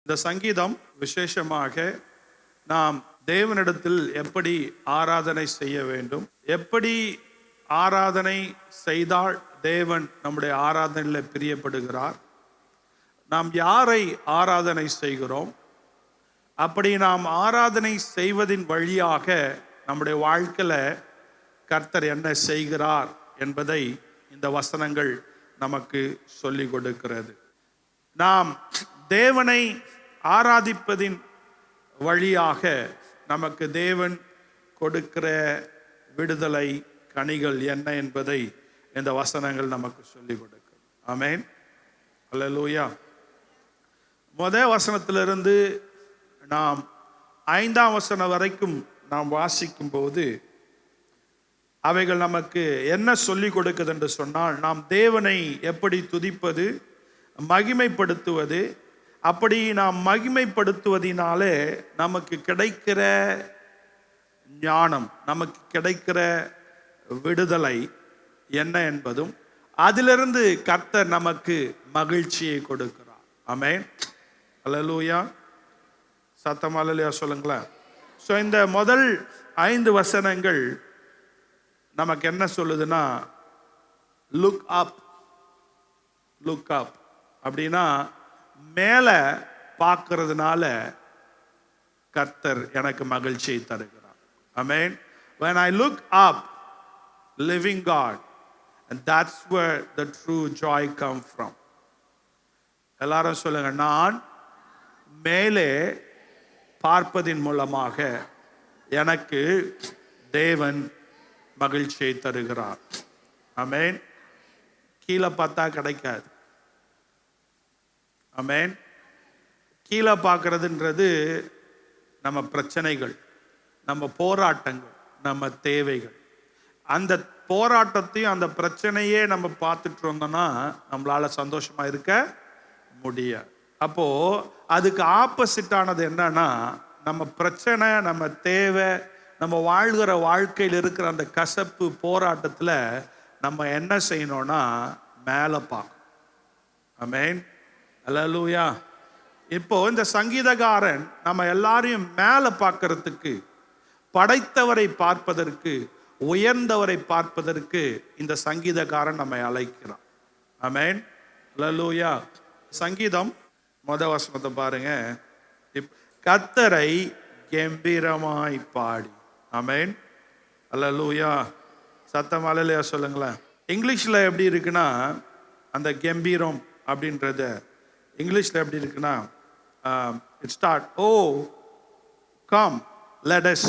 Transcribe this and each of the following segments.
இந்த சங்கீதம் விசேஷமாக நாம் தேவனிடத்தில் எப்படி ஆராதனை செய்ய வேண்டும், எப்படி ஆராதனை செய்தால் தேவன் நம்முடைய ஆராதனையில் பிரியப்படுகிறார், நாம் யாரை ஆராதனை செய்கிறோம், அப்படி நாம் ஆராதனை செய்வதின் வழியாக நம்முடைய வாழ்க்கையில் கர்த்தர் என்ன செய்கிறார் என்பதை இந்த வசனங்கள் நமக்கு சொல்லிக் கொடுக்கிறது. நாம் தேவனை ஆராதிப்பதின் வழியாக நமக்கு தேவன் கொடுக்கிற விடுதலை கனிகள் என்ன என்பதை இந்த வசனங்கள் நமக்கு சொல்லிக் கொடுக்கிறது. ஆமென், அல்லேலூயா. முதல் வசனத்திலிருந்து நாம் 5ஆம் வசனம் வரைக்கும் நாம் வாசிக்கும் போது அவைகள் நமக்கு என்ன சொல்லிக் கொடுக்குது என்று சொன்னால், நாம் தேவனை எப்படி துதிப்பது, மகிமைப்படுத்துவது, அப்படி நாம் மகிமைப்படுத்துவதினாலே நமக்கு கிடைக்கிற ஞானம், நமக்கு கிடைக்கிற விடுதலை என்ன என்பதும், அதிலிருந்து கர்த்தர் நமக்கு மகிழ்ச்சியை கொடுக்கிறார். ஆமென், அல்லேலூயா. சத்தம் அல்லேலூயா சொல்லுங்களேன். ஸோ இந்த முதல் 5 வசனங்கள் நமக்கு என்ன சொல்லுதுன்னா, லுக் அப். லுக் அப் அப்படின்னா மேலே பார்க்கறதுனால கர்த்தர் எனக்கு மகிழ்ச்சியை தருகிறார். ஆமென். When I look up, living God, and that's where the true joy come from. எல்லாரும் சொல்லுங்க, நான் மேலே பார்ப்பதின் மூலமாக எனக்கு தேவன் மகிழ்ச்சியை தருகிறார். ஆமென். கீழே பார்த்தா கிடைக்காது. ஆமென். கீழே பார்க்கறதுன்றது நம்ம பிரச்சனைகள், நம்ம போராட்டங்கள், நம்ம தேவைகள். அந்த போராட்டத்தையும் அந்த பிரச்சனையே நம்ம பார்த்துட்டு இருந்தோம்னா நம்மளால சந்தோஷமா இருக்க முடியாது. அப்போ அதுக்கு ஆப்போசிட்டானது என்னன்னா, நம்ம பிரச்சனை, நம்ம தேவை, நம்ம வாழ்கிற வாழ்க்கையில் இருக்கிற அந்த கசப்பு போராட்டத்தில் நம்ம என்ன செய்யணும்னா மேலே பார்க்கணும். ஆமென், அல்லேலூயா. இப்போ இந்த சங்கீதக்காரன் நம்ம எல்லாரையும் மேலே பார்க்கறதுக்கு, படைத்தவரை பார்ப்பதற்கு, உயர்ந்தவரை பார்ப்பதற்கு இந்த சங்கீதக்காரன் நம்மை அழைக்கிறான். ஆமென், அல்லேலூயா. சங்கீதம் முதல் வசனத்தை பாருங்க. கர்த்தரை கம்பீரமாய் பாடி. ஆமென், அல்லேலூயா. சத்தம் அல்லேலூயா சொல்லுங்களேன். இங்கிலீஷில் எப்படி இருக்குன்னா, அந்த கம்பீரம் அப்படின்றத இங்கிலீஷில் எப்படி இருக்குன்னா, it start, O come let us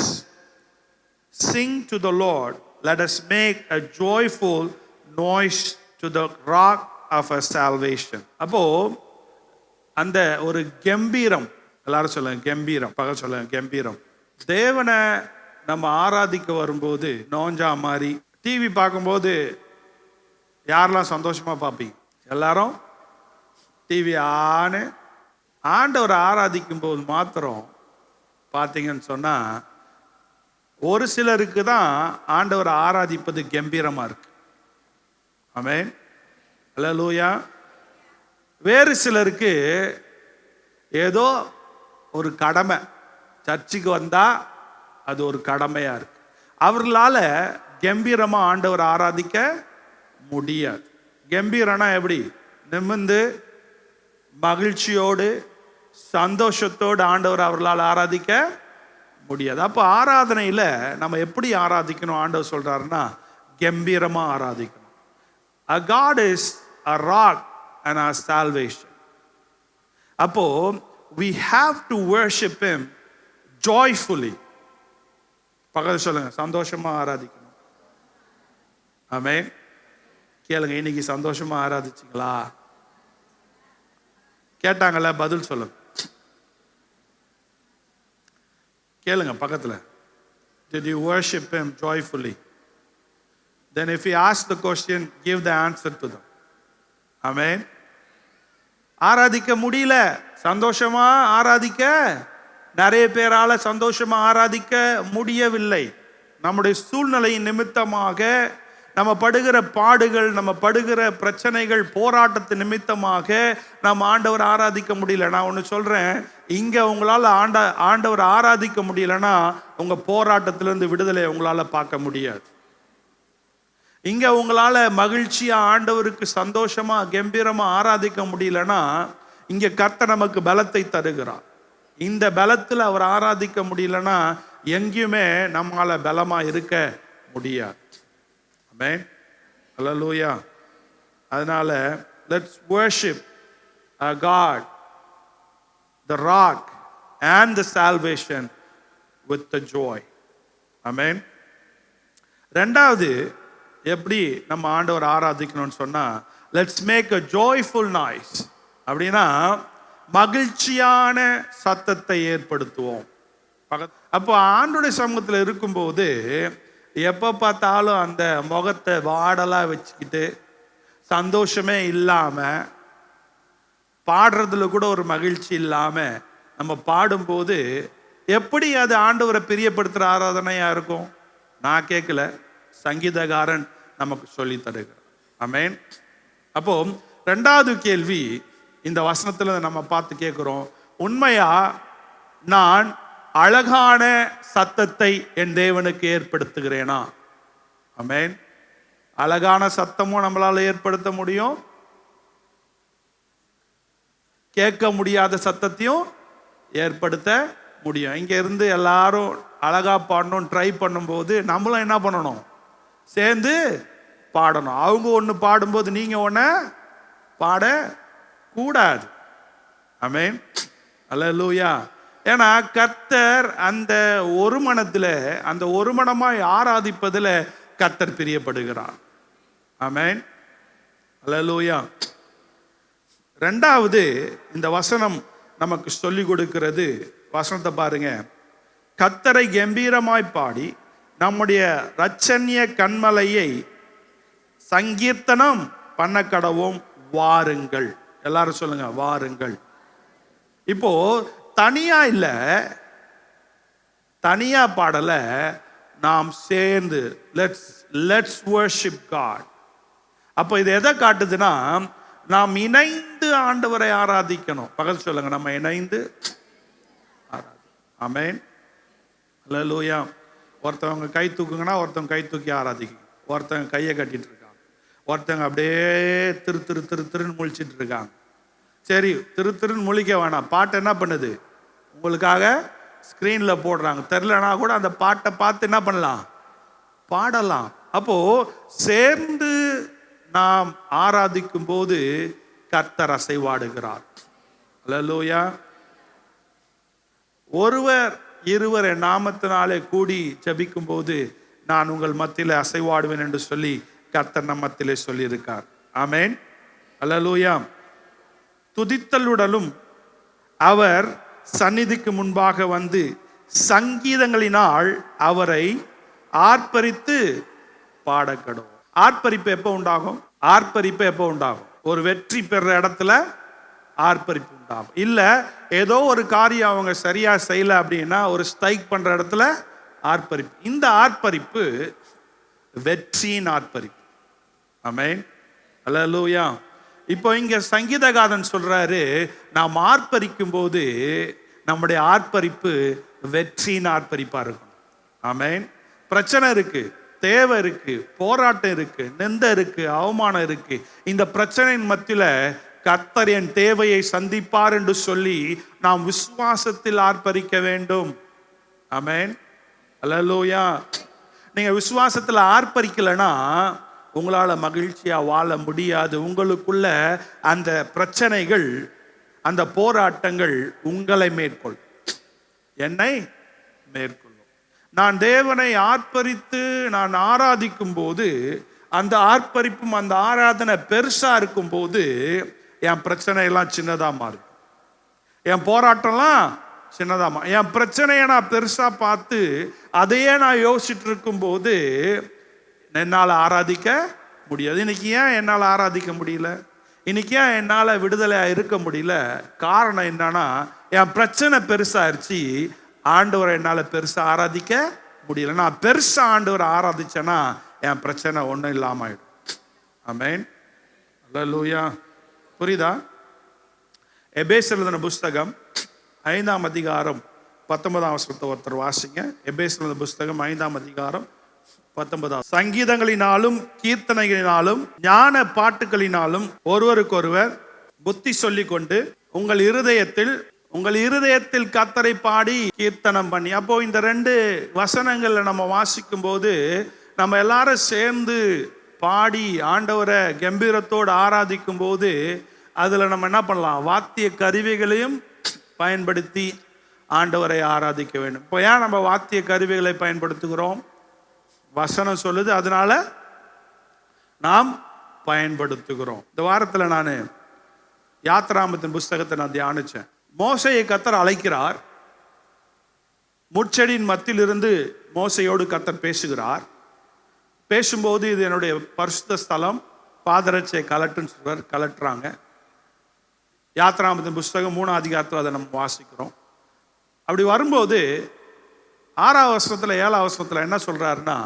sing to the Lord, let us make a joyful noise to the rock of our salvation. அப்போ அந்த ஒரு கம்பீரம், எல்லாரும் சொல்லுங்க கம்பீரம், பகல் சொல்லுங்க கம்பீரம். தேவனை நம்ம ஆராதிக்க வரும்போது நோஞ்சா மாதிரி, டிவி பார்க்கும்போது யாரெல்லாம் சந்தோஷமா பார்ப்பீங்க? எல்லாரும் டிவி ஆண்டவரை ஆராதிக்கும் போது மாத்திரம் பார்த்தீங்கன்னு சொன்னா, ஒரு சிலருக்கு தான் ஆண்டவரை ஆராதிப்பது கம்பீரமா இருக்கு. ஆமென், அல்லேலூயா. வேறு சிலருக்கு ஏதோ ஒரு கடமை, சர்ச்சுக்கு வந்தா அது ஒரு கடமையா இருக்கு. அவர்களால கம்பீரமா ஆண்டவரை ஆராதிக்க முடியாது. கம்பீரனா எப்படி? நிமிர்ந்து மகிழ்ச்சியோடு சந்தோஷத்தோடு ஆண்டவர் அவர்களால் ஆராதிக்க முடியாது. அப்போ ஆராதனையில் நம்ம எப்படி ஆராதிக்கணும் ஆண்டவர் சொல்றாருன்னா, கம்பீரமா ஆராதிக்கணும். A God is a rock and our salvation. அப்போ we have to worship him joyfully. பக்கத்துல சொல்லுங்க, சந்தோஷமா ஆராதிக்கணும். ஆமென். கேளுங்க, இன்னைக்கு சந்தோஷமா ஆராதிச்சிங்களா? கேட்டாங்கல்ல, பதில் சொல்லுங்க. கேளுங்க பக்கத்துல, did you worship him joyfully? Then if he asks the question, give the answer to them. Amen. ஆராதிக்க முடியல, சந்தோஷமா ஆராதிக்க நிறைய பேரால சந்தோஷமா ஆராதிக்க முடியவில்லை. நம்முடைய சூழ்நிலையின் நிமித்தமாக நம்ம படுகிற பாடுகள், நம்ம படுகிற பிரச்சனைகள், போராட்டத்து நிமித்தமாக நம்ம ஆண்டவர் ஆராதிக்க முடியல. நான் ஒன்று சொல்றேன், இங்க உங்களால் ஆண்டவர் ஆராதிக்க முடியலன்னா உங்க போராட்டத்திலிருந்து விடுதலை உங்களால பார்க்க முடியாது. இங்க உங்களால மகிழ்ச்சியா ஆண்டவருக்கு சந்தோஷமா கம்பீரமா ஆராதிக்க முடியலன்னா இங்க கர்த்தர் நமக்கு பலத்தை தருகிறார். இந்த பலத்தில் அவர் ஆராதிக்க முடியலன்னா எங்கேயுமே நம்மால பலமா இருக்க முடியாது. ஆமென், ஹல்லேலூயா. அதனால let's worship our God, the rock and the salvation with the joy. ஆமென். ரெண்டாவது எப்படி நம்ம ஆண்டவர் ஆராதிக்கணும்னு சொன்னா, let's make a joyful noise. அப்படின்னா மகிழ்ச்சியான சத்தத்தை ஏற்படுத்துவோம். அப்போ ஆண்டவருடைய சமூகத்தில் இருக்கும்போது எப்போ பார்த்தாலும் அந்த முகத்தை வாடலாக வச்சுக்கிட்டு சந்தோஷமே இல்லாமல், பாடுறதுல கூட ஒரு மகிழ்ச்சி இல்லாமல் நம்ம பாடும்போது எப்படி அது ஆண்டவரை பிரியப்படுத்துகிற ஆராதனையாக இருக்கும்? நான் கேட்கல, சங்கீதகாரன் நமக்கு சொல்லி தருகிறார். ஆமென். அப்போ ரெண்டாவது கேள்வி இந்த வசனத்தில் நம்ம பார்த்து கேட்குறோம், உண்மையா நான் அழகான சத்தத்தை என் தேவனுக்கு ஏற்படுத்துகிறேனா? ஆமென். அழகான சத்தமும் நம்மளால ஏற்படுத்த முடியும், கேட்க முடியாத சத்தத்தையும் ஏற்படுத்த முடியும். இங்க இருந்து எல்லாரும் அழகா பாடணும் ட்ரை பண்ணும்போது நம்மளும் என்ன பண்ணணும்? சேர்ந்து பாடணும். அவங்க ஒன்று பாடும்போது நீங்க ஒன்று பாட கூடாது. ஆமென், அல்லேலூயா. ஏன்னா கர்த்தர் அந்த ஒரு மனத்துல, அந்த ஒரு மனமாய் ஆராதிப்பதில் கர்த்தர் பிரியப்படுகிறார். ஆமென், அல்லேலூயா. ரெண்டாவது இந்த வசனம் நமக்கு சொல்லி கொடுக்கிறது, வசனத்தை பாருங்க, கர்த்தரை கம்பீரமாய் பாடி நம்முடைய இரட்சணிய கன்மலையை சங்கீர்த்தனம் பண்ண கடவோம், வாருங்கள். எல்லாரும் சொல்லுங்க, வாருங்கள். இப்போ தனியா இல்ல, தனியா பாடல, நாம் சேர்ந்து let's worship God. அப்போ இது எதை காட்டுதுன்னா, நாம் இணைந்து ஆண்டவரை ஆராதிக்கணும். பகல் சொல்லுங்க, நம்ம இணைந்து ஆராதிக்கணும். ஆமென், அல்லேலூயா. ஒருத்தவங்க கை தூக்குங்கன்னா ஒருத்தவங்க கை தூக்கி ஆராதிக்கணும். ஒருத்தவங்க கையை கட்டிட்டு இருக்காங்க, ஒருத்தவங்க அப்படியே திரு திரு திரு திருன்னு முழிச்சிட்டு இருக்காங்க. சரி, திரு திருன்னு முழிக்க வேணாம், பாட்டு என்ன பண்ணுது உங்களுக்காக ஸ்க்ரீனில் போடுறாங்க. தெரிலனா கூட அந்த பாட்டை பார்த்து என்ன பண்ணலாம்? பாடலாம். அப்போ சேர்ந்து நாம் ஆராதிக்கும் போது கர்த்தர் அசைவாடுகிறார். அல்லேலூயா. ஒருவர் இருவர் என் நாமத்தினாலே கூடி ஜெபிக்கும் போது நான் உங்கள் மத்தியிலே அசைவாடுவேன் என்று சொல்லி கர்த்தர் நம் மத்தியிலே சொல்லியிருக்கார். ஆமென், அல்லேலூயா. துதித்தலுடலும் அவர் சந்நிதிக்கு முன்பாக வந்து சங்கீதங்களினால் அவரை ஆர்ப்பரித்து பாடக்கடும். ஆர்ப்பரிப்பு எப்போ உண்டாகும்? ஆர்ப்பரிப்பு எப்போ உண்டாகும்? ஒரு வெற்றி பெற இடத்துல ஆர்ப்பரிப்பு உண்டாகும். இல்ல ஏதோ ஒரு காரியம் அவங்க சரியா செய்யல அப்படின்னா ஒரு ஸ்ட்ரைக் பண்ற இடத்துல ஆர்ப்பரிப்பு. இந்த ஆர்ப்பரிப்பு வெற்றியின் ஆர்ப்பரிப்பு. ஆமென், அல்லேலூயா. இப்போ இங்க சங்கீதகாரன் சொல்றாரு, நாம் ஆர்ப்பரிக்கும் போது நம்முடைய ஆர்ப்பரிப்பு வெற்றியின் ஆர்ப்பரிப்பா இருக்கும். ஆமென். பிரச்சனை இருக்கு, தேவை இருக்கு, போராட்டம் இருக்கு, நிந்த இருக்கு, அவமானம் இருக்கு. இந்த பிரச்சனையின் மத்தியில கர்த்தர் என் தேவையை சந்திப்பார் என்று சொல்லி நாம் விசுவாசத்தில் ஆர்ப்பரிக்க வேண்டும். ஆமென், அல்லேலூயா. நீங்க விசுவாசத்தில் ஆர்ப்பரிக்கலைன்னா உங்களால மகிழ்ச்சியா வாழ முடியாது. உங்களுக்குள்ள அந்த பிரச்சனைகள், அந்த போராட்டங்கள் உங்களை மேற்கொள்ளும், என்னை மேற்கொள்ளும். நான் தேவனை ஆர்ப்பரித்து நான் ஆராதிக்கும் போது, அந்த ஆர்ப்பரிப்பும் அந்த ஆராதனை பெருசா இருக்கும் போது என் பிரச்சனை எல்லாம் சின்னதா மாறும், என் போராட்டம்லாம் சின்னதா மாறும். என் பிரச்சனையை நான் பெருசா பார்த்து அதையே நான் யோசிச்சுட்டு இருக்கும் போது என்னால் ஆராதிக்க முடியாது. இன்னைக்கு ஏன் என்னால் ஆராதிக்க முடியல? இன்னைக்கு ஏன் என்னால் விடுதலையா இருக்க முடியல? காரணம் என்னன்னா, என் பிரச்சனை பெருசாயிருச்சு, ஆண்டவரை என்னால் பெருசா ஆராதிக்க முடியல. நான் பெருசா ஆண்டவரை ஆராதிச்சேன்னா என் பிரச்சனை ஒன்றும் இல்லாமல் ஆயிடும். ஆமென். அல்லேலூயா. புரியுதா? எபேசியர் எழுதின புஸ்தகம் 5ஆம் அதிகாரம் 19ஆம் வசனத்தை ஒருத்தர் வாசிங்க. எபேசியர் எழுதின புஸ்தகம் 5ஆம் அதிகாரம் 19. சங்கீதங்களினாலும் கீர்த்தனைகளினாலும் ஞான பாட்டுகளினாலும் ஒருவருக்கொருவர் புத்தி சொல்லிக் கொண்டு உங்கள் இருதயத்தில் கர்த்தரை பாடி கீர்த்தனம் பண்ணி. அப்போ இந்த 2 வசனங்கள்ல நம்ம வாசிக்கும் போது நம்ம எல்லாரும் சேர்ந்து பாடி ஆண்டவரை கம்பீரத்தோடு ஆராதிக்கும் போது அதுல நம்ம என்ன பண்ணலாம்? வாத்திய கருவிகளையும் பயன்படுத்தி ஆண்டவரை ஆராதிக்க வேண்டும். இப்போ ஏன் நம்ம வாத்திய கருவிகளை பயன்படுத்துகிறோம்? வசனம் சொல்லுது, அதனால நாம் பயன்படுத்துகிறோம். இந்த வாரத்தில் நான் யாத்ராமத்தின் புஸ்தகத்தை நான் தியானிச்சேன். மோசையை கர்த்தர் அழைக்கிறார். முட்செடியின் மத்தியில் இருந்து மோசையோடு கர்த்தர் பேசுகிறார். பேசும்போது இது என்னுடைய பரிசுத்த ஸ்தலம், பாதரட்சை கலட்டுன்னு சொல்றார். கலட்டுறாங்க. யாத்ராமத்தின் புஸ்தகம் 3ஆம் அதிகாரத்தில் அதை நம்ம வாசிக்கிறோம். அப்படி வரும்போது 6ஆம் வசனத்தில் 7ஆம் வசனத்தில் என்ன சொல்றாருன்னா,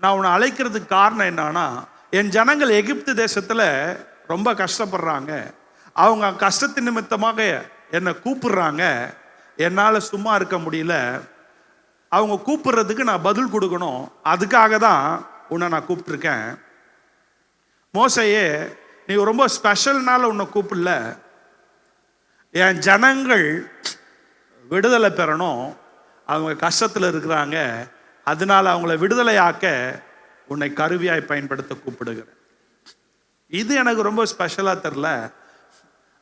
நான் உன்னை அழைக்கிறதுக்கு காரணம் என்னன்னா, என் ஜனங்கள் எகிப்து தேசத்தில் ரொம்ப கஷ்டப்படுறாங்க. அவங்க கஷ்டத்தின் நிமித்தமாக என்னை கூப்பிடுறாங்க. என்னால் சும்மா இருக்க முடியல. அவங்க கூப்பிடுறதுக்கு நான் பதில் கொடுக்கணும். அதுக்காக தான் உன்னை நான் கூப்பிட்டுருக்கேன். மோசையே, நீ ரொம்ப ஸ்பெஷல்னால உன்னை கூப்பிடல. என் ஜனங்கள் விடுதலை பெறணும். அவங்க கஷ்டத்தில் இருக்கிறாங்க. அதனால அவங்கள விடுதலையாக்க உன்னை கருவியாய் பயன்படுத்த கூப்பிடுகிறேன். இது எனக்கு ரொம்ப ஸ்பெஷலாக தெரில.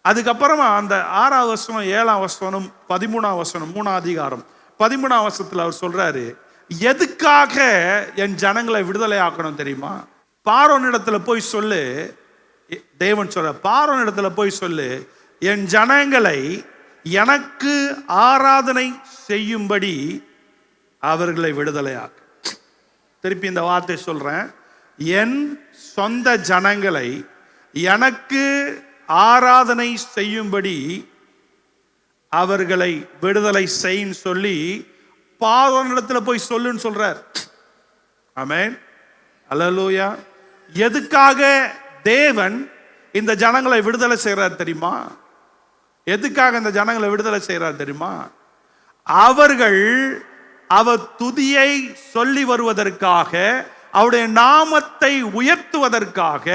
அதுக்கப்புறமா அந்த 6ஆம் வசனம் 7ஆம் வசனம் 13ஆம் வசனம் 3ஆம் அதிகாரம் 13ஆம் வசனத்தில் அவர் சொல்றாரு, எதுக்காக என் ஜனங்களை விடுதலை ஆக்கணும் தெரியுமா? பார்வோனிடத்துல போய் சொல்லு. தேவன் சொல்ற, பார்வோனிடத்துல போய் சொல்லு, என் ஜனங்களை எனக்கு ஆராதனை செய்யும்படி அவர்களை விடுதலையாக்க. திருப்பி இந்த வார்த்தை சொல்றேன், என் சொந்த ஜனங்களை எனக்கு ஆராதனை செய்யும்படி அவர்களை விடுதலை செய்யும் சொல்லி பார்வோனிடத்துல போய் சொல்லுன்னு சொல்றார். ஆமென். அல்லேலூயா. எதுக்காக தேவன் இந்த ஜனங்களை விடுதலை செய்யறார் தெரியுமா? எதுக்காக இந்த ஜனங்களை விடுதலை செய்யறார் தெரியுமா? அவர்கள் அவர் துதியை சொல்லி வருவதற்காக, அவருடைய நாமத்தை உயர்த்துவதற்காக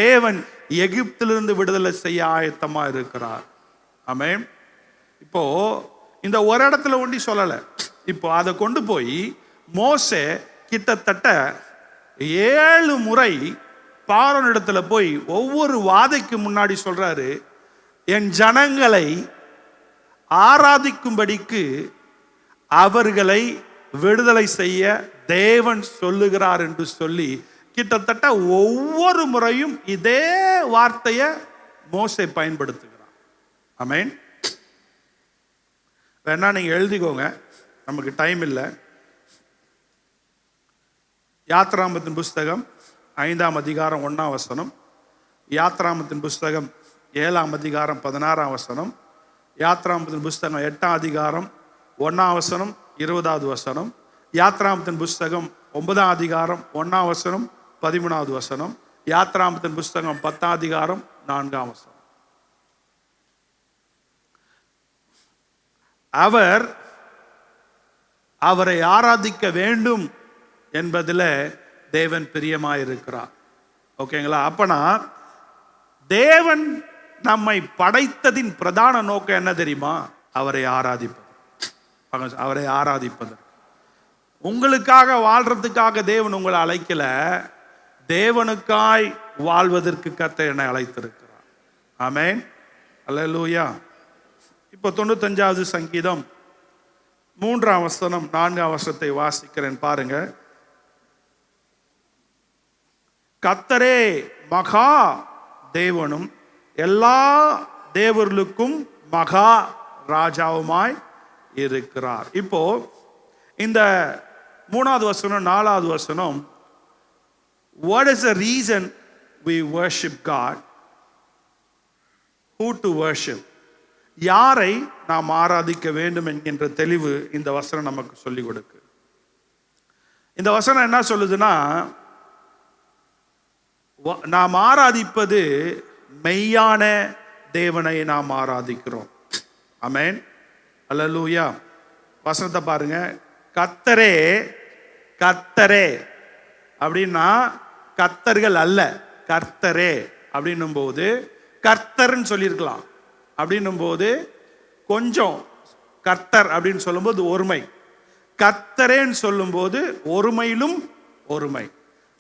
தேவன் எகிப்திலிருந்து விடுதலை செய்ய ஆயத்தமா இருக்கிறார். ஆமென். இப்போ இந்த ஒரு இடத்துல ஒண்டி சொல்லல. இப்போ அதை கொண்டு போய் மோசே கிட்டத்தட்ட 7 முறை பார்வோனிடத்துல போய் ஒவ்வொரு வாதைக்கு முன்னாடி சொல்றாரு, என் ஜனங்களை ஆராதிக்கும்படிக்கு அவர்களை விடுதலை செய்ய தேவன் சொல்லுகிறார் என்று சொல்லி கிட்டத்தட்ட ஒவ்வொரு முறையும் இதே வார்த்தையை மோசே பயன்படுத்துகிறார். ஆமென். வேணா நீங்க எழுதிக்கோங்க, நமக்கு டைம் இல்லை. யாத்ராமத்தின் புஸ்தகம் 5ஆம் அதிகாரம் 1ஆம் வசனம், யாத்ராமத்தின் புஸ்தகம் 7ஆம் அதிகாரம் 16ஆம் வசனம், யாத்ராமத்தின் புஸ்தகம் 8ஆம் அதிகாரம் 1ஆம் வசனம் 20வது வசனம், யாத்ராமத்தின் புஸ்தகம் 9ஆம் அதிகாரம் 1ஆம் வசனம் 13வது வசனம், யாத்ராமத்தின் புஸ்தகம் 10ஆம் அதிகாரம் 4ஆம் வசனம். அவரை ஆராதிக்க வேண்டும் என்பதில் தேவன் பிரியமாயிருக்கிறார். ஓகேங்களா? அப்பனா தேவன் நம்மை படைத்ததின் பிரதான நோக்கம் என்ன தெரியுமா? அவரை ஆராதிப்பது. அவரை ஆராதிப்பது. உங்களுக்காக வாழ்றதுக்காக தேவன் உங்களை அழைக்கல, தேவனுக்காய் வாழ்வதற்கு கர்த்தர் என்னை அழைத்திருக்கிறார். ஆமென். அல்லேலூயா. இப்போ 95வது சங்கீதம் 3ஆம் வசனம் 4ஆம் வசனத்தை வாசிக்கிறேன் பாருங்க. கர்த்தரே மகா தேவனும் எல்லா தேவர்களுக்கும் மகா ராஜாவுமாய் இருக்கிறார். இப்போ இந்த 3வது வசனம் 4வது வசனம், what is the reason we worship God? Who to worship? யாரை நாம் ஆராதிக்க வேண்டும் என்கின்ற தெளிவு இந்த வசனம் நமக்கு சொல்லிக் கொடுக்கு. இந்த வசனம் என்ன சொல்லுதுன்னா, நாம் ஆராதிப்பது மெய்யான தேவனை நாம் ஆராதிக்கிறோம். ஆமென், அல்லேலூயா. வசனத்தை பாருங்க. கர்த்தரே கர்த்தரே அப்படின்னா கர்த்தர்கள் அல்ல, கர்த்தரே அப்படின்னும் போது கர்த்தர்ன்னு சொல்லியிருக்கலாம். அப்படின்னும் போது கொஞ்சம் கர்த்தர் அப்படின்னு சொல்லும்போது ஒருமை, கர்த்தரேன்னு சொல்லும்போது ஒருமையிலும் ஒருமை.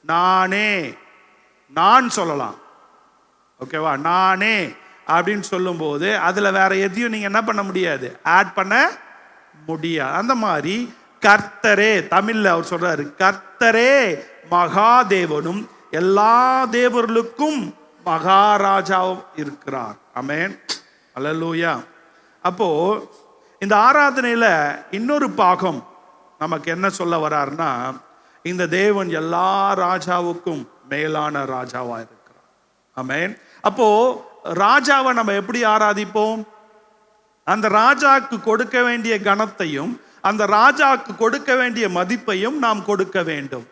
நானே, நான் சொல்லலாம். ஓகேவா? நானே அப்படின்னு சொல்லும்போது அதில் வேற எதையும் நீங்கள் என்ன பண்ண முடியாது, ஆட் பண்ண முடியாது. அந்த மாதிரி கர்த்தரே, தமிழில் அவர் சொல்றாரு, கர்த்தரே மகாதேவனும் எல்லா தேவர்களுக்கும் மகாராஜாவும் இருக்கிறார். ஆமென், அல்லேலூயா. அப்போ இந்த ஆராதனையில் இன்னொரு பாகம் நமக்கு என்ன சொல்ல வர்றாருன்னா, இந்த தேவன் எல்லா ராஜாவுக்கும் மேலான ராஜாவா இருக்கிறார். ஆமென். அப்போ ராஜாவை நம்ம எப்படி ஆராதிப்போம்? அந்த ராஜாக்கு கொடுக்க வேண்டிய கனத்தையும் அந்த ராஜாக்கு கொடுக்க வேண்டிய மதிப்பையும் நாம் கொடுக்க வேண்டும்.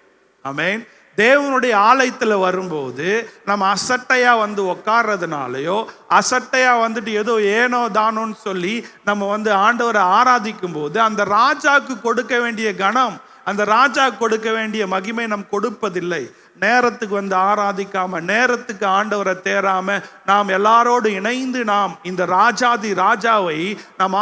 ஆமென். தேவனுடைய ஆலயத்தில் வரும்போது நம்ம அசட்டையா வந்து உட்கார்றதுனாலயோ, அசட்டையா வந்துட்டு ஏதோ ஏனோ தானோன்னு சொல்லி நம்ம ஆண்டவரை ஆராதிக்கும் போது அந்த ராஜாக்கு கொடுக்க வேண்டிய கனம், அந்த ராஜா கொடுக்க வேண்டிய மகிமை நாம் கொடுப்பதில்லை. நேரத்துக்கு ஆராதிக்காம, நேரத்துக்கு ஆண்டவரை தேராம, நாம் எல்லாரோடு இணைந்து நாம் இந்த ராஜாதி ராஜாவை நாம்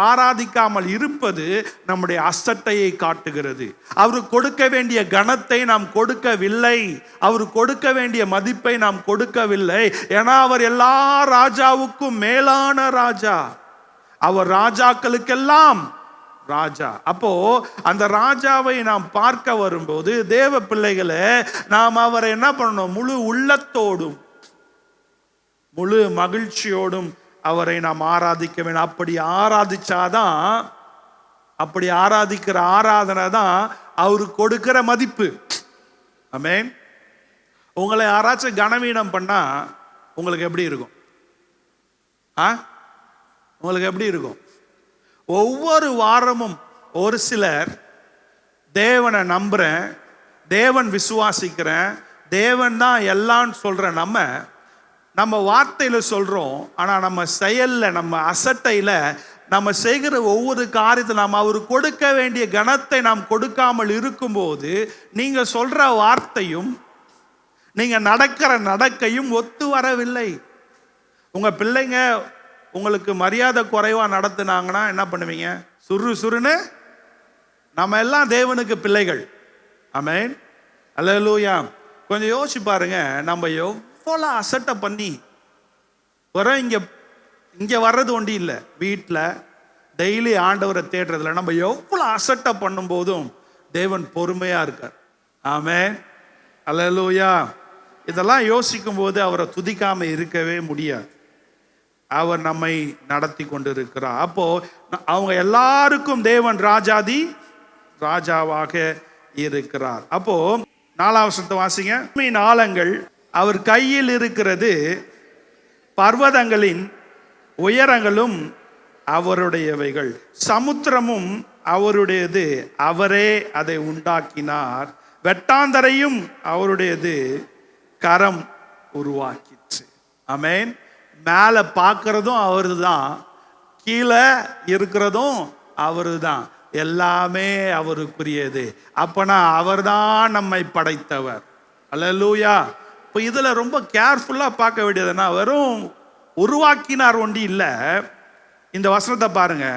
ஆராதிக்காமல் இருப்பது நம்முடைய அசட்டையை காட்டுகிறது. அவருக்கு கொடுக்க வேண்டிய கனத்தை நாம் கொடுக்கவில்லை, அவருக்கு கொடுக்க வேண்டிய மதிப்பை நாம் கொடுக்கவில்லை. ஏன்னா அவர் எல்லா ராஜாவுக்கும் மேலான ராஜா, அவர் ராஜாக்களுக்கெல்லாம் ராஜா. அப்போ அந்த ராஜாவை நாம் பார்க்க வரும்போது தேவ பிள்ளைகளை நாம் அவரை என்ன பண்ணணும், முழு உள்ளத்தோடும் முழு மகிழ்ச்சியோடும் அவரை நாம் ஆராதிக்க வேண்டும். அப்படி ஆராதிச்சாதான், அப்படி ஆராதிக்கிற ஆராதனை தான் அவருக்கு கொடுக்கிற மதிப்பு. ஆமென். உங்களை யாராச்சும் கனவீனம் பண்ணா உங்களுக்கு எப்படி இருக்கும்? உங்களுக்கு எப்படி இருக்கும்? ஒவ்வொரு வாரமும் ஒரு சிலர் தேவனை நம்புறேன், தேவன் விசுவாசிக்கிறேன், தேவன் தான் எல்லான்னு சொல்ற நம்ம வார்த்தையில சொல்றோம். ஆனா நம்ம செயல்ல, நம்ம அசட்டையில, நம்ம செய்கிற ஒவ்வொரு காரியத்தை நாம் அவருக்கு கொடுக்க வேண்டிய கனத்தை நாம் கொடுக்காமல் இருக்கும்போது நீங்க சொல்ற வார்த்தையும் நீங்க நடக்கிற நடக்கையும் ஒத்து வரவில்லை. உங்க பிள்ளைங்க உங்களுக்கு மரியாதை குறைவா நடத்துனாங்கன்னா என்ன பண்ணுவீங்க? சுருன்னு. நம்ம எல்லாம் தேவனுக்கு பிள்ளைகள். ஆமென், அல்லேலூயா. கொஞ்சம் யோசிச்சு பாருங்க, நம்ம எவ்வளோ அசட்டை பண்ணி வரோம். இங்க வர்றது ஒண்டி இல்லை, வீட்டில் டெய்லி ஆண்டவரை தேடுறதுல நம்ம எவ்வளோ அசட்டை பண்ணும் போதும் தேவன் பொறுமையா இருக்கார். ஆமென், அல்லேலூயா. இதெல்லாம் யோசிக்கும் போது அவரை துதிக்காம இருக்கவே முடியாது. அவர் நம்மை நடத்தி கொண்டிருக்கிறார். அப்போ அவங்க எல்லாருக்கும் தேவன் ராஜாதி ராஜாவாக இருக்கிறார். அப்போ 4ஆம் வசனத்தை வாசிங்க. ஆழங்கள் அவர் கையில் இருக்கிறது, பர்வதங்களின் உயரங்களும் அவருடையவைகள், சமுத்திரமும் அவருடையது, அவரே அதை உண்டாக்கினார், வெட்டாந்தரையும் அவருடையது, கரம் உருவாக்கிச்சு. ஆமென். மேலே பார்க்கறதும் அவரு தான், கீழே இருக்கிறதும் அவரு தான், எல்லாமே அவருக்குரியது. அப்பனா அவர் தான் நம்மை படைத்தவர். அல்லேலூயா. இப்போ இதில் ரொம்ப கேர்ஃபுல்லாக பார்க்க வேண்டியதுன்னா, வெறும் உருவாக்கினார் ஒண்டி இல்லை. இந்த வசனத்தை பாருங்க,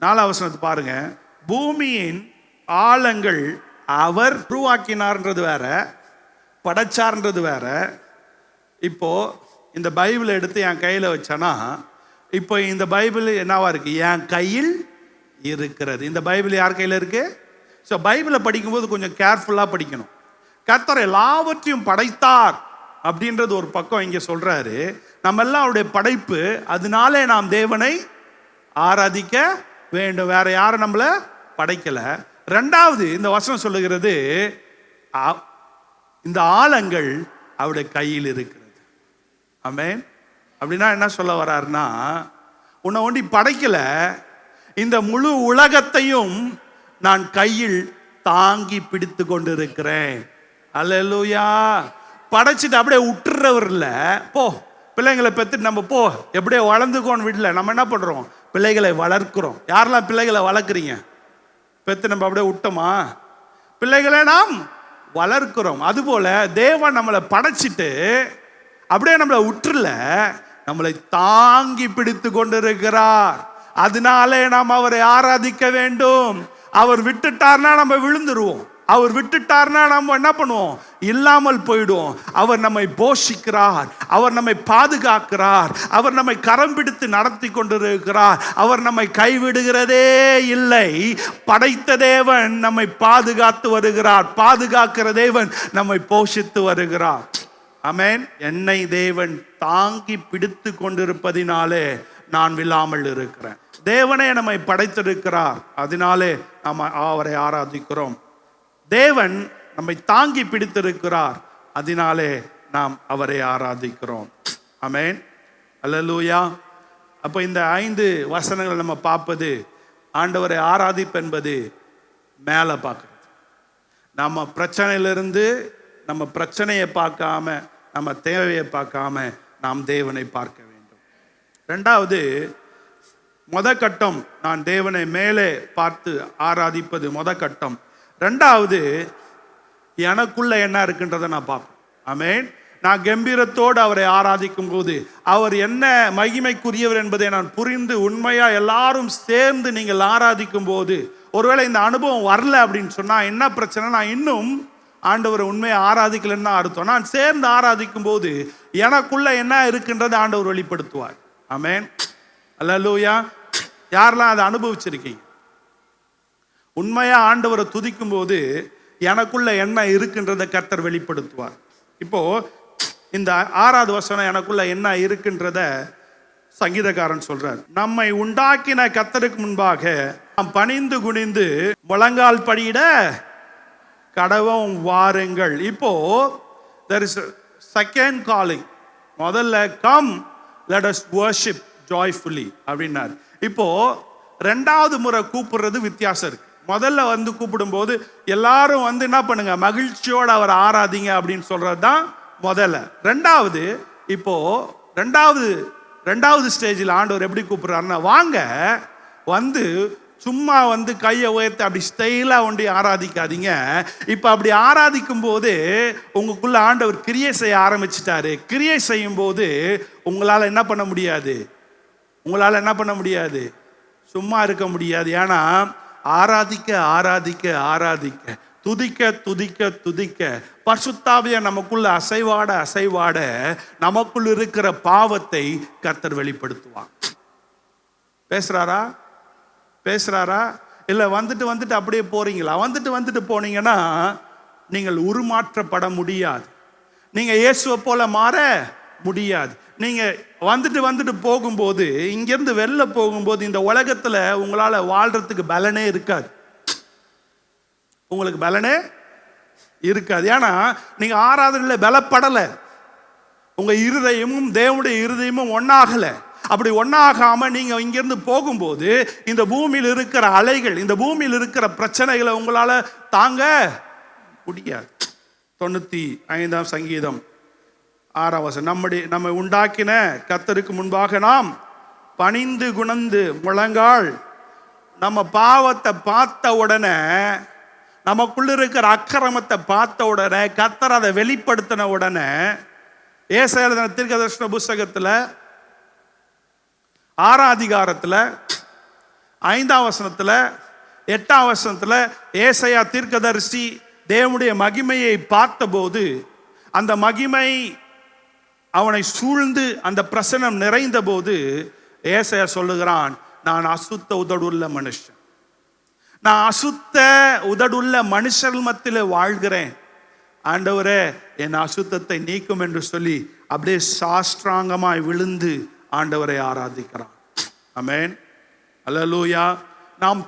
4ஆம் வசனத்தை பாருங்க. பூமியின் ஆழங்கள் அவர் உருவாக்கினார்ன்றது வேற, படைச்சார்ன்றது வேற. இப்போ இந்த பைபிளை எடுத்து என் கையில் வச்சேன்னா, இப்போ இந்த பைபிள் என்னவா இருக்கு? என் கையில் இருக்கிறது. இந்த பைபிள் யார் கையில் இருக்கு? ஸோ பைபிளை படிக்கும்போது கொஞ்சம் கேர்ஃபுல்லாக படிக்கணும். கர்த்தர் எல்லாவற்றையும் படைத்தார் அப்படின்றது ஒரு பக்கம் இங்கே சொல்றாரு. நம்ம எல்லாம் அவருடைய படைப்பு, அதனாலே நாம் தேவனை ஆராதிக்க வேண்டும். வேற யாரும் நம்மளை படைக்கல. ரெண்டாவது இந்த வசனம் சொல்லுகிறது, இந்த ஆழங்கள் அவருடைய கையில் இருக்கிறது. ஆமென். அப்படின்னா என்ன சொல்ல வர்றாருன்னா, உன்னை ஒண்டி படைக்கல, இந்த முழு உலகத்தையும் நான் கையில் தாங்கி பிடித்து கொண்டிருக்கிறேன். அல்லேலூயா. படைச்சிட்டு அப்படியே விட்டுறவர் இல்ல. போ பிள்ளைங்களை பெற்றுட்டு நம்ம போ எப்படியே வளர்ந்துக்கோன்னு வீட்டில் நம்ம என்ன பண்ணுறோம்? பிள்ளைகளை வளர்க்கிறோம். யாரெல்லாம் பிள்ளைகளை வளர்க்குறீங்க? பெற்று நம்ம அப்படியே விட்டோமா? பிள்ளைகளை நாம் வளர்க்கிறோம். அதுபோல தேவன் நம்மளை படைச்சிட்டு அப்படியே நம்மளை விட்டுல, நம்மளை தாங்கி பிடித்து கொண்டிருக்கிறார். அதனாலே நாம் அவரை ஆராதிக்க வேண்டும். அவர் விட்டுட்டார்னா நம்ம விழுந்துருவோம். அவர் விட்டுட்டார்னா நம்ம என்ன பண்ணுவோம்? இல்லாமல் போயிடுவோம். அவர் நம்மை போஷிக்கிறார், அவர் நம்மை பாதுகாக்கிறார், அவர் நம்மை கரம் பிடித்து நடத்தி கொண்டிருக்கிறார். அவர் நம்மை கைவிடுகிறதே இல்லை. படைத்த தேவன் நம்மை பாதுகாத்து வருகிறார், பாதுகாக்கிற தேவன் நம்மை போஷித்து வருகிறார். ஆமென். என்னை தேவன் தாங்கி பிடித்து கொண்டிருப்பதினாலே நான் விழாமல் இருக்கிறேன். தேவனே நம்மை படைத்திருக்கிறார், அதனாலே நாம் அவரை ஆராதிக்கிறோம். தேவன் நம்மை தாங்கி பிடித்திருக்கிறார், அதனாலே நாம் அவரை ஆராதிக்கிறோம். ஆமென். அல்லேலூயா. அப்போ இந்த 5 வசனங்கள் நம்ம பார்ப்பது, ஆண்டவரை ஆராதிப்பு என்பது மேலே பார்க்கறது. நம்ம பிரச்சனையிலிருந்து நம்ம பிரச்சனையை பார்க்காம, நம்ம தேவையை பார்க்காம நாம் தேவனை பார்க்க வேண்டும். 2வது, கட்டம் நான் தேவனை மேலே பார்த்து ஆராதிப்பது கட்டம். 2வது, எனக்குள்ள என்ன இருக்குன்றதை நான் பார்ப்பேன். ஆமென். நான் கம்பீரத்தோடு அவரை ஆராதிக்கும் போது அவர் என்ன மகிமைக்குரியவர் என்பதை நான் புரிந்து உண்மையா எல்லாரும் சேர்ந்து நீங்கள் ஆராதிக்கும் போது, ஒருவேளை இந்த அனுபவம் வரல அப்படின்னு சொன்னா என்ன பிரச்சனை? நான் இன்னும் ஆண்டவரை உண்மையை ஆராதிக்கலன்னு தான் அர்த்தம். நான் சேர்ந்து ஆராதிக்கும் போது எனக்குள்ள என்ன இருக்குன்றதை ஆண்டவர் வெளிப்படுத்துவார். ஆமென். அல்லேலூயா. யாரெல்லாம் அதை அனுபவிச்சிருக்கீங்க? உண்மையா ஆண்டவரை துதிக்கும் போது எனக்குள்ள என்ன இருக்குன்றதை கர்த்தர் வெளிப்படுத்துவார். இப்போ இந்த 6வது வசனம் எனக்குள்ள என்ன இருக்குன்றத சங்கீதக்காரன் சொல்றார். நம்மை உண்டாக்கின கர்த்தருக்கு முன்பாக நாம் பணிந்து குனிந்து முழங்கால் படியிட கடவும் வாருங்கள். இப்போ there is a second calling. முதல்ல come let us worship joyfully அப்படின்னார். இப்போ 2வது முறை கூப்பிடுறது வித்தியாசம் இருக்கு. முதல்ல வந்து கூப்பிடும் போது எல்லாரும் வந்து என்ன பண்ணுங்க? மகிழ்ச்சியோடு அவர் ஆராதிங்க அப்படின்னு சொல்றது தான் முதல்ல. 2வது, இப்போ 2வது ஸ்டேஜில் ஆண்டவர் எப்படி கூப்பிடுறாருன்னா, வாங்க வந்து சும்மா வந்து கையை உயர்த்தி அப்படி ஸ்டைலா ஒண்டி ஆராதிக்காதீங்க. இப்ப அப்படி ஆராதிக்கும் போது உங்களுக்குள்ள ஆண்டவர் கிரியை செய்ய ஆரம்பிச்சிட்டாரு. கிரியை செய்யும் போது உங்களால என்ன பண்ண முடியாது? சும்மா இருக்க முடியாது. ஏன்னா ஆராதிக்க ஆராதிக்க ஆராதிக்க, துதிக்க துதிக்க துதிக்க, பரிசுத்தாவிய நமக்குள்ள அசைவாட நமக்குள் இருக்கிற பாவத்தை கர்த்தர் வெளிப்படுத்துவார். பேசுறாரா? இல்ல வந்துட்டு அப்படியே போறீங்களா? வந்துட்டு போனீங்கன்னா நீங்கள் உருமாற்றப்பட முடியாது. நீங்க இயேசுவை போல மாற முடியாது. நீங்க வந்துட்டு போகும்போது, இங்கிருந்து வெளில போகும்போது இந்த உலகத்துல உங்களால வாழ்றதுக்கு பலனே இருக்காது. உங்களுக்கு பலனே இருக்காது. ஏன்னா நீங்க ஆராதனையில பலப்படல. உங்க இருதயமும் தேவனுடைய இருதயமும் ஒன்னாகல. அப்படி ஒன்னாகாம நீங்க இங்கிருந்து போகும்போது இந்த பூமியில் இருக்கிற அலைகள், இந்த பூமியில் இருக்கிற பிரச்சனைகளை உங்களால தாங்க முடியாது. 95ஆம் சங்கீதம் 6ஆம் வசனம், நம்மை உண்டாக்கின கர்த்தருக்கு முன்பாக நாம் பணிந்து குணந்து முழங்கால். நம்ம பாவத்தை பார்த்த உடனே, நமக்குள்ள இருக்கிற அக்கிரமத்தை பார்த்த உடனே, கர்த்தர் அதை வெளிப்படுத்தின உடனே, ஏசாயா எழுதின தீர்க்கதரிசன புத்தகத்துல 6ஆம் அதிகாரத்துல 5ஆம் வசனத்துல 8ஆம் வசனத்துல ஏசாயா தீர்க்கதரிசி தேவனுடைய மகிமையை பார்த்தபோது, அந்த மகிமை அவனை சூழ்ந்து அந்த பிரசனம் நிறைந்த போது ஏசாயா சொல்லுகிறான், நான் அசுத்த உதடுள்ள மனுஷன், நான் அசுத்த உதடுள்ள மனுஷர் மத்தியிலே வாழ்கிறேன். ஆண்டவரே என் அசுத்தத்தை நீக்கும் என்று சொல்லி அப்படியே சாஷ்டாங்கமாய் விழுந்து ஆண்டவரை ஆராதிக்கிறான். ஆமென். அல்லேலூயா. நாம்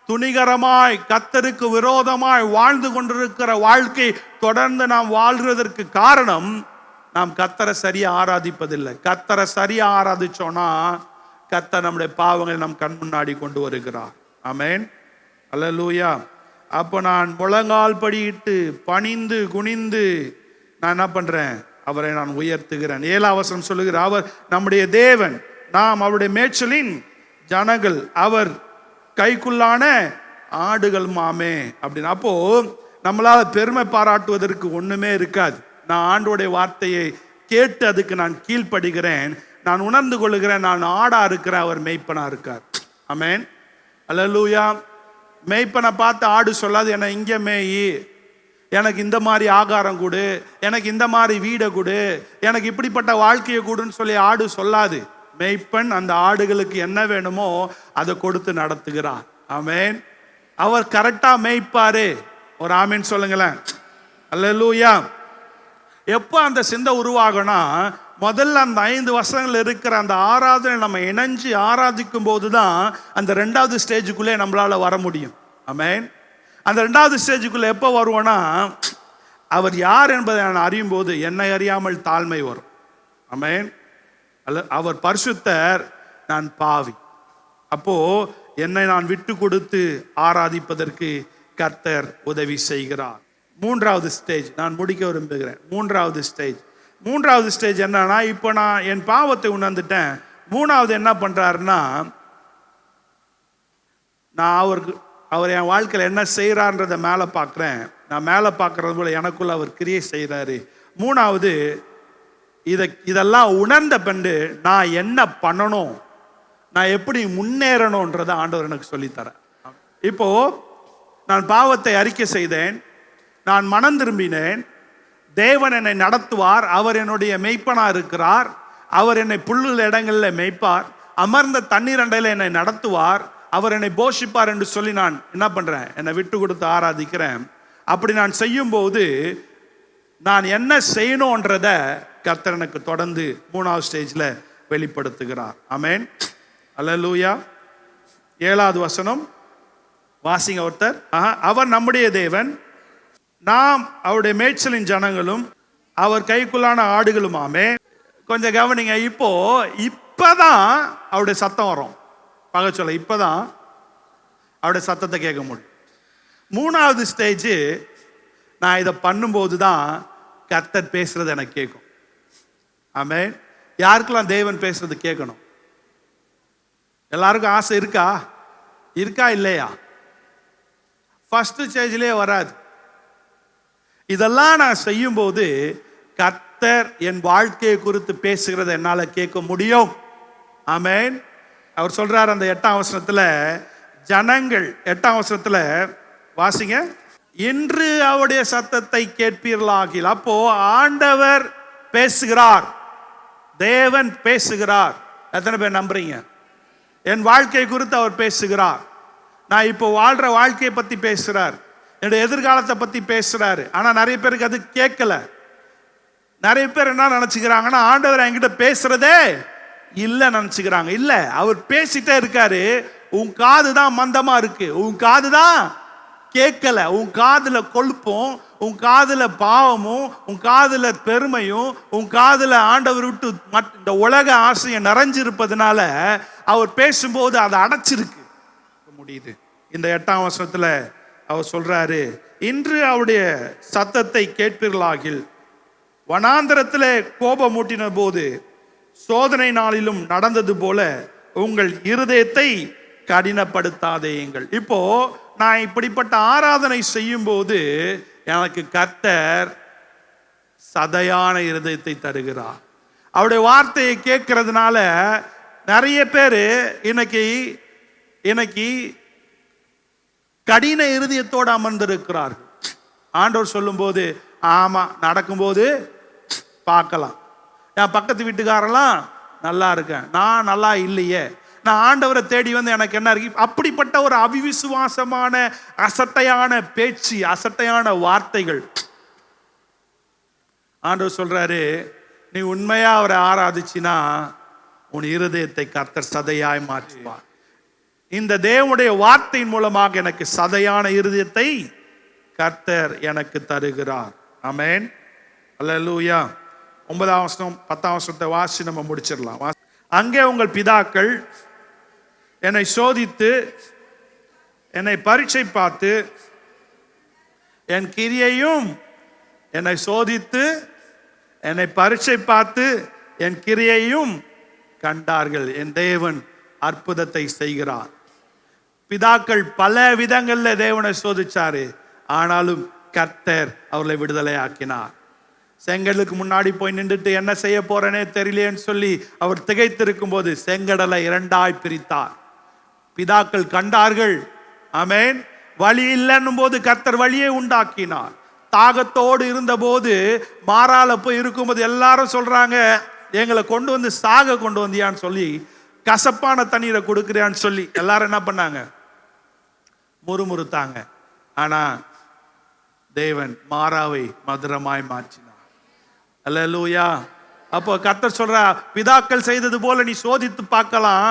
துணிகரமாய் கர்த்தருக்கு விரோதமாய் வாழ்ந்து கொண்டிருக்கிற வாழ்க்கை தொடர்ந்து நாம் வாழ்கிறதற்கு காரணம், நாம் கர்த்தரை சரியா ஆராதிப்பதில்லை. கர்த்தரை சரியா ஆராதிச்சோன்னா கர்த்தர் நம்முடைய பாவங்களை நம் கண் முன்னாடி கொண்டு வருகிறார். ஆமென். அல்லேலூயா. அப்போ நான் முழங்கால் படியிட்டு பணிந்து குனிந்து நான் என்ன பண்றேன்? அவரை நான் உயர்த்துகிறேன். 7ஆம் வசனம் சொல்லுகிற, அவர் நம்முடைய தேவன், நாம் அவருடைய மேய்ச்சலின் ஜனங்கள், அவர் கைக்குள்ளான ஆடுகள் மாமே அப்படின்னு. அப்போ நம்மளால பெருமை பாராட்டுவதற்கு ஒண்ணுமே இருக்காது. நான் ஆண்டோடைய வார்த்தையை கேட்டு அதுக்கு நான் கீழ்ப்படுகிறேன். நான் உணர்ந்து கொள்ளுகிறேன், நான் ஆடா இருக்கிறேன், அவர் மேய்ப்பனா இருக்கார். ஆமென், அல்லேலூயா. மேய்ப்பனை பார்த்து ஆடு சொல்லாது, என்னை இங்கே மேயி, எனக்கு இந்த மாதிரி ஆகாரம் கொடு, எனக்கு இந்த மாதிரி வீடை கொடு, எனக்கு இப்படிப்பட்ட வாழ்க்கையை கொடுன்னு சொல்லி ஆடு சொல்லாது. மேய்ப்பன் அந்த ஆடுகளுக்கு என்ன வேணுமோ அதை கொடுத்து நடத்துகிறார். ஆமென். அவர் கரெக்டா மேய்ப்பாரு. ஒரு ஆமென் சொல்லுங்களேன். அல்லேலூயா. எப்போ அந்த சிந்தை உருவாகும்னா, முதல்ல அந்த 5 வருஷங்கள் இருக்கிற அந்த ஆராதனை நம்ம இணைஞ்சு ஆராதிக்கும் போது தான் அந்த 2வது ஸ்டேஜுக்குள்ளே நம்மளால வர முடியும். ஆமென். அந்த 2வது ஸ்டேஜுக்குள்ள எப்போ வருவோன்னா, அவர் யார் என்பதை நான் அறியும் போது என்னை அறியாமல் தாழ்மை வரும். ஆமென். அவர் பரிசுத்தர், நான் பாவி. அப்போ என்னை நான் விட்டு கொடுத்து ஆராதிப்பதற்கு கர்த்தர் உதவி செய்கிறார். 3வது ஸ்டேஜ் நான் முடிக்க விரும்புகிறேன். 3வது ஸ்டேஜ் என்னன்னா, இப்போ நான் என் பாவத்தை உணர்ந்துட்டேன். 3வது என்ன பண்றாருன்னா, நான் அவர் என் வாழ்க்கையில் என்ன செய்கிறான்றதை மேலே பார்க்குறேன். நான் மேலே பார்க்கறது போல எனக்குள்ள அவர் கிரியை செய்கிறாரு. 3வது, இதெல்லாம் உணர்ந்த பின்பு நான் என்ன பண்ணணும், நான் எப்படி முன்னேறணுன்றதை ஆண்டவர் எனக்கு சொல்லித்தரேன். இப்போ நான் பாவத்தை அறிக்கை செய்தேன், நான் மனம் திரும்பினேன், தேவன் என்னை நடத்துவார், அவர் என்னுடைய மெய்ப்பனா இருக்கிறார், அவர் என்னை புல்லுள்ள இடங்களில் மேய்ப்பார், அமர்ந்த தண்ணீர் அண்டையில் என்னை நடத்துவார், அவர் என்னை போஷிப்பார் என்று சொல்லி நான் என்ன பண்றேன்? என்னை விட்டு கொடுத்து ஆராதிக்கிறேன். அப்படி நான் செய்யும் போது நான் என்ன செய்யணும்ன்றத கர்த்தர் எனக்கு தொடர்ந்து 3வது ஸ்டேஜ்ல வெளிப்படுத்துகிறார். ஆமென், அல்லேலூயா. 7வது வசனம் வாசிங்க ஒருத்தர். அவர் நம்முடைய தேவன், நாம் அவருடைய மேய்ச்சலின் ஜனங்களும், அவர் கைக்குள்ளான ஆடுகளும் ஆமே. கொஞ்சம் கவனிங்க. இப்பதான் அவருடைய சத்தம் வரும். பக சொல்ல இப்பதான் அவருடைய சத்தத்தை கேட்க முடியும். 3வது ஸ்டேஜ், நான் இதை பண்ணும்போது தான் கர்த்தர் பேசுறது எனக்கு கேட்கும். ஆமென். யாருக்கெல்லாம் தேவன் பேசுறது கேட்கணும்? எல்லாருக்கும் ஆசை இருக்கா இல்லையா? ஃபர்ஸ்ட் ஸ்டேஜ்லயே வராது. இதெல்லாம் நான் செய்யும் போது கர்த்தர் என் வாழ்க்கையை குறித்து பேசுகிறத என்னால கேட்க முடியும். ஆமென். அவர் சொல்றார் அந்த 8ஆம் வசனத்துல, ஜனங்கள் 8ஆம் வசனத்துல வாசிங்க, இன்று அவருடைய சத்தத்தை கேட்பீர்களாகில். அப்போ ஆண்டவர் பேசுகிறார், தேவன் பேசுகிறார். எத்தனை பேர் நம்புறீங்க? என் வாழ்க்கை குறித்து அவர் பேசுகிறார். நான் இப்போ வாழ்ற வாழ்க்கையை பத்தி பேசுறார், என்னுடைய எதிர்காலத்தை பத்தி பேசுறாரு. ஆனா நிறைய பேருக்கு அது கேட்கல. நிறைய பேர் என்ன நினைச்சுக்கிறாங்கன்னா, ஆண்டவர் என்கிட்ட பேசுறதே இல்ல நினைச்சுக்கிறாங்க. இல்ல, அவர் பேசிட்டே இருக்காரு. உன் காது தான் மந்தமா இருக்கு, உன் காது தான் கேட்கல. உன் காதுல கொழுப்பும், உன் காதுல பாவமும், உன் காதுல பெருமையும், உன் காதுல ஆண்டவர் விட்டு இந்த உலக ஆசையை நிறைஞ்சிருப்பதனால அவர் பேசும்போது அதை அடைச்சிருக்கு முடியுது. இந்த 8ஆம் வசனத்துல அவர் சொல்றாரு, இன்று அவருடைய சத்தத்தை கேட்பீர்களாகில். வனாந்தரத்திலே கோபம் மூட்டின போது சோதனை நாளிலும் நடந்தது போல உங்கள் இருதயத்தை கடினப்படுத்தாதேயுங்கள். இப்போ நான் இப்படிப்பட்ட ஆராதனை செய்யும் போது எனக்கு கர்த்தர் சதையான இருதயத்தை தருகிறார். அவருடைய வார்த்தையை கேட்கறதுனால நிறைய பேர் இன்னைக்கு கடின இருதயத்தோடு அமர்ந்திருக்கிறார்கள். ஆண்டவர் சொல்லும் போது ஆமா, நடக்கும்போது பார்க்கலாம். என் பக்கத்து வீட்டுக்காரெல்லாம் நல்லா இருக்கேன், நான் நல்லா இல்லையே, நான் ஆண்டவரை தேடி வந்து எனக்கு என்ன இருக்கு? அப்படிப்பட்ட ஒரு அவிவிசுவாசமான அசட்டையான பேச்சு, அசட்டையான வார்த்தைகள். ஆண்டவர் சொல்றாரு, நீ உண்மையா அவரை ஆராதிச்சினா உன் இருதயத்தை கர்த்தர் சதையாய் மாற்றுவார். இந்த தேவனுடைய வார்த்தையின் மூலமாக எனக்கு சதையான இருதயத்தை கர்த்தர் எனக்கு தருகிறார். ஆமென், அல்லேலூயா. 9ஆம் வசனம் 10ஆம் வசனத்தை வாசி நம்ம முடிச்சிடலாம். அங்கே உங்கள் பிதாக்கள் என்னை சோதித்து என்னை பரீட்சை பார்த்து என் கிரியையும் என்னை சோதித்து என்னை பரீட்சை பார்த்து என் கிரியையும் கண்டார்கள். என் தேவன் அற்புதத்தை செய்கிறார். பிதாக்கள் பல விதங்கள்ல தேவனை சோதிச்சாரு, ஆனாலும் கர்த்தர் அவர்களை விடுதலை ஆக்கினார். செங்கடலுக்கு முன்னாடி போய் நின்றுட்டு என்ன செய்ய போறேனே தெரியலேன்னு சொல்லி அவர் திகைத்திருக்கும் போது செங்கடலை இரண்டாய் பிரித்தார். பிதாக்கள் கண்டார்கள். ஆமென். வழி இல்லைன்னும் போது கர்த்தர் வழியை உண்டாக்கினார். தாகத்தோடு இருந்த போது மாறால போய் இருக்கும்போது எல்லாரும் சொல்றாங்க, எங்களை கொண்டு வந்து சாக கொண்டு வந்தியான்னு சொல்லி, கசப்பான தண்ணீரை கொடுக்குறியான்னு சொல்லி எல்லாரும் என்ன பண்ணாங்க? முறுமுறுத்தாங்க. ஆனா தேவன் மாறாவை மதுரமாய் மாற்றினார். அல்லேலூயா. அப்போ கர்த்தர் சொல்ற, பிதாக்கள் செய்தது போல நீ சோதித்து பார்க்கலாம்.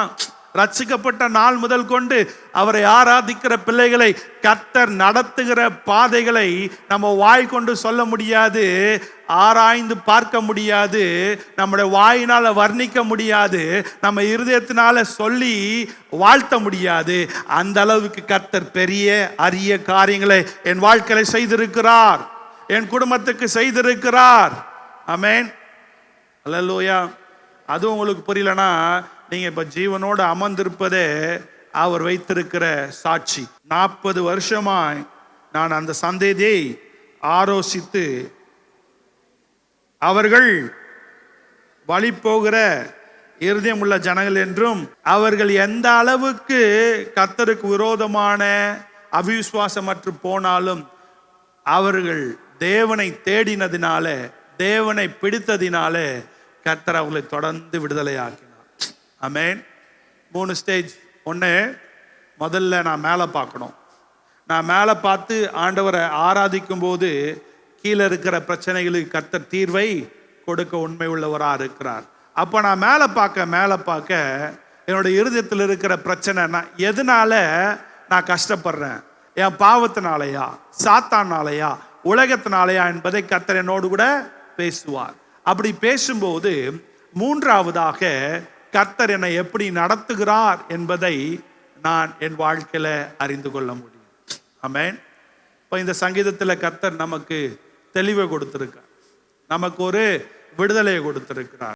ரட்சிக்கப்பட்ட நாள் முதல் கொண்டு அவரை ஆராதிக்கிற பிள்ளைகளை கர்த்தர் நடத்துகிற பாதைகளை நம்ம வாய் கொண்டு சொல்ல முடியாது, ஆராய்ந்து பார்க்க முடியாது, நம்முடைய வாயினால வர்ணிக்க முடியாது, நம்ம இருதயத்தினால சொல்லி வாழ்த்த முடியாது. அந்த அளவுக்கு கர்த்தர் பெரிய அரிய காரியங்களை என் வாழ்க்கையில செய்திருக்கிறார், என் குடும்பத்துக்கு செய்திருக்கிறார். ஆமென். அல்லேலூயா. அது உங்களுக்கு புரியலனா நீங்க இப்ப ஜீவனோடு அமர்ந்திருப்பதே அவர் வைத்திருக்கிற சாட்சி. 40 வருஷமாய் நான் அந்த சந்ததியை ஆலோசித்து அவர்கள் வழி போகிற இருதயம் உள்ள ஜனங்கள் என்றும் அவர்கள் எந்த அளவுக்கு கர்த்தருக்கு விரோதமான அவிசுவாசமற்று போனாலும் அவர்கள் தேவனை தேடினதினால, தேவனை பிடித்ததினால கர்த்தர் அவர்களை தொடர்ந்து விடுதலை ஆக்கினார். ஆமென். 3 ஸ்டேஜ். ஒன்று, முதல்ல நான் மேலே பார்க்கணும். நான் மேலே பார்த்து ஆண்டவரை ஆராதிக்கும் போது கீழே இருக்கிற பிரச்சனைகளுக்கு கர்த்தர் தீர்வை கொடுக்க உண்மை உள்ளவராக இருக்கிறார். அப்போ நான் மேலே பார்க்க என்னுடைய இருதயத்தில் இருக்கிற பிரச்சனை, நான் எதனால நான் கஷ்டப்படுறேன், என் பாவத்தினாலையா, சாத்தானாலையா, உலகத்தினாலையா என்பதை கர்த்தர் என்னோடு கூட பேசுவார். அப்படி பேசும்போது மூன்றாவதாக கர்த்தர் என்னை எப்படி நடத்துகிறார் என்பதை நான் என் வாழ்க்கையில அறிந்து கொள்ள முடியும். ஆமென். இப்போ இந்த சங்கீதத்தில் கர்த்தர் நமக்கு தெளிவை கொடுத்திருக்கார், நமக்கு ஒரு விடுதலையை கொடுத்திருக்கிறார்.